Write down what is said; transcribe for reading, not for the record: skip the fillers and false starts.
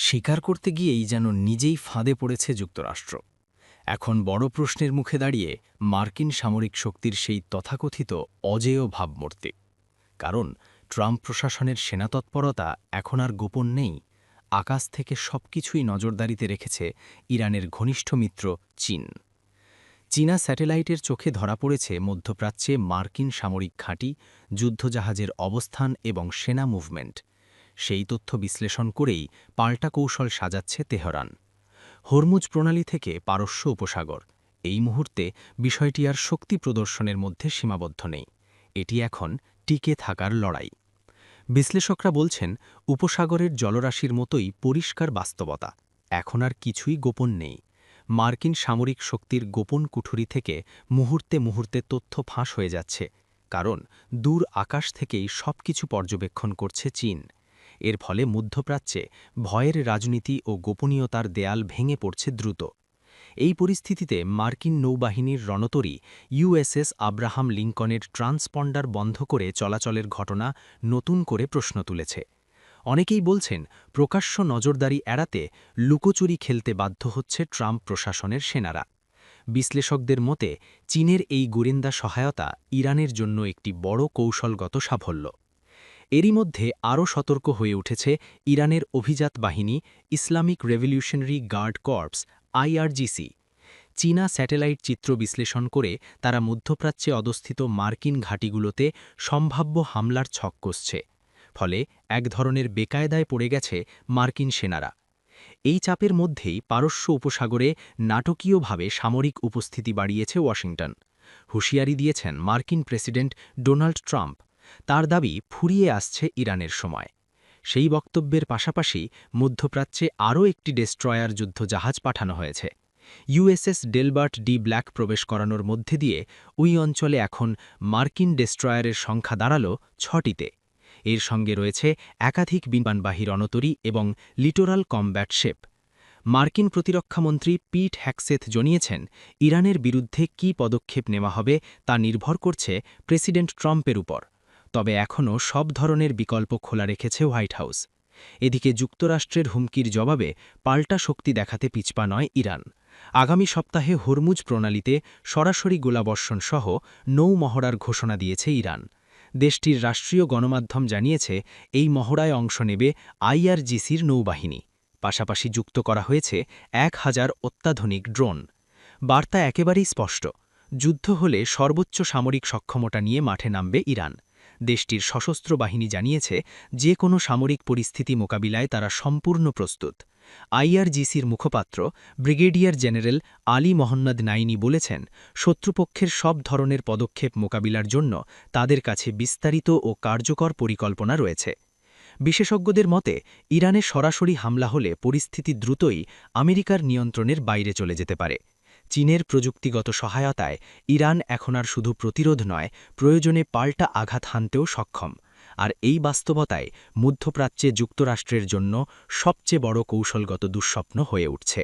স্বীকার করতে গিয়েই যেন নিজেই ফাঁদে পড়েছে যুক্তরাষ্ট্র। এখন বড় প্রশ্নের মুখে দাঁড়িয়ে মার্কিন সামরিক শক্তির সেই তথাকথিত অজেয় ভাবমূর্তি। কারণ ট্রাম্প প্রশাসনের সেনাতৎপরতা এখন আর গোপন নেই। আকাশ থেকে সবকিছুই নজরদারিতে রেখেছে ইরানের ঘনিষ্ঠ মিত্র চীন। চীনা স্যাটেলাইটের চোখে ধরা পড়েছে মধ্যপ্রাচ্যে মার্কিন সামরিক ঘাঁটি, যুদ্ধজাহাজের অবস্থান এবং সেনা মুভমেন্ট। সেই তথ্য বিশ্লেষণ করেই পাল্টা কৌশল সাজাচ্ছে তেহরান। হরমুজ প্রণালী থেকে পারস্য উপসাগর, এই মুহূর্তে বিষয়টি আর শক্তি প্রদর্শনের মধ্যে সীমাবদ্ধ নেই। এটি এখন টিকে থাকার লড়াই। বিশ্লেষকরা বলছেন, উপসাগরের জলরাশির মতোই পরিষ্কার বাস্তবতা। এখন আর কিছুই গোপন নেই। মার্কিন সামরিক শক্তির গোপন কুঠুরি থেকে মুহূর্তে মুহূর্তে তথ্য ফাঁস হয়ে যাচ্ছে, কারণ দূর আকাশ থেকেই সবকিছু পর্যবেক্ষণ করছে চীন। এর ফলে মধ্যপ্রাচ্যে ভয়ের রাজনীতি ও গোপনীয়তার দেয়াল ভেঙে পড়ছে দ্রুত। এই পরিস্থিতিতে মার্কিন নৌবাহিনীর রণতরী ইউএসএস আব্রাহাম লিঙ্কনের ট্রান্সপন্ডার বন্ধ করে চলাচলের ঘটনা নতুন করে প্রশ্ন তুলেছে। অনেকেই বলছেন, প্রকাশ্য নজরদারি এড়াতে লুকোচুরি খেলতে বাধ্য হচ্ছে ট্রাম্প প্রশাসনের সেনারা। বিশ্লেষকদের মতে, চীনের এই গোয়েন্দা সহায়তা ইরানের জন্য একটি বড় কৌশলগত সাফল্য। এরই মধ্যে আরও সতর্ক হয়ে উঠেছে ইরানের অভিজাত বাহিনী Islamic revolutionary guard corps IRGC. চীনা স্যাটেলাইট চিত্র বিশ্লেষণ করে তারা মধ্যপ্রাচ্যে অবস্থিত মার্কিন ঘাঁটিগুলোতে সম্ভাব্য হামলার ছক কষছে। ফলে এক ধরনের বেকায়দায় পড়ে গেছে মার্কিন সেনারা। এই চাপের মধ্যেই পারস্য উপসাগরে নাটকীয়ভাবে সামরিক উপস্থিতি বাড়িয়েছে ওয়াশিংটন। হুঁশিয়ারি দিয়েছেন মার্কিন প্রেসিডেন্ট ডোনাল্ড ট্রাম্প। তার দাবি ফুরিয়ে আসছে ইরানের সময়। সেই বক্তব্যের পাশাপাশি মধ্যপ্রাচ্যে আরও একটি ডেস্ট্রয়ার যুদ্ধ জাহাজ পাঠানো হয়েছে। ইউএসএস ডেলবার্ট ডি ব্ল্যাক প্রবেশ করানোর মধ্যে দিয়ে ওই অঞ্চলে এখন মার্কিন ডেস্ট্রয়ারের সংখ্যা দাঁড়াল ৬টিতে। এর সঙ্গে রয়েছে একাধিক বিমানবাহী রণতরী এবং লিটোরাল কমব্যাট শিপ। মার্কিন প্রতিরক্ষামন্ত্রী পিট হ্যাকসেথ জানিয়েছেন, ইরানের বিরুদ্ধে কী পদক্ষেপ নেওয়া হবে তা নির্ভর করছে প্রেসিডেন্ট ট্রাম্পের উপর। তবে এখনও সব ধরনের বিকল্প খোলা রেখেছে হোয়াইট হাউস। এদিকে যুক্তরাষ্ট্রের হুমকির জবাবে পাল্টা শক্তি দেখাতে পিছপা নয় ইরান। আগামী সপ্তাহে হরমুজ প্রণালীতে সরাসরি গোলাবর্ষণ সহ নৌ মহড়ার ঘোষণা দিয়েছে ইরান। দেশটির রাষ্ট্রীয় গণমাধ্যম জানিয়েছে, এই মহড়ায় অংশ নেবে আইআরজিসির নৌবাহিনী। পাশাপাশি যুক্ত করা হয়েছে ১,০০০ অত্যাধুনিক ড্রোন। বার্তা একেবারেই স্পষ্ট, যুদ্ধ হলে সর্বোচ্চ সামরিক সক্ষমতা নিয়ে মাঠে নামবে ইরান। দেশটির সশস্ত্র বাহিনী জানিয়েছে, যে কোনো সামরিক পরিস্থিতি মোকাবিলায় তারা সম্পূর্ণ প্রস্তুত। আইআরজিসির মুখপাত্র ব্রিগেডিয়ার জেনারেল আলী মোহাম্মদ নাইনি বলেছেন, শত্রুপক্ষের সব ধরনের পদক্ষেপ মোকাবিলার জন্য তাদের কাছে বিস্তারিত ও কার্যকর পরিকল্পনা রয়েছে। বিশেষজ্ঞদের মতে, ইরানে সরাসরি হামলা হলে পরিস্থিতি দ্রুতই আমেরিকার নিয়ন্ত্রণের বাইরে চলে যেতে পারে। চীনের প্রযুক্তিগত সহায়তায় ইরান এখন আর শুধু প্রতিরোধ নয়, প্রয়োজনে পাল্টা আঘাত হানতেও সক্ষম। আর এই বাস্তবতায় মধ্যপ্রাচ্যে যুক্তরাষ্ট্রের জন্য সবচেয়ে বড় কৌশলগত দুঃস্বপ্ন হয়ে উঠছে।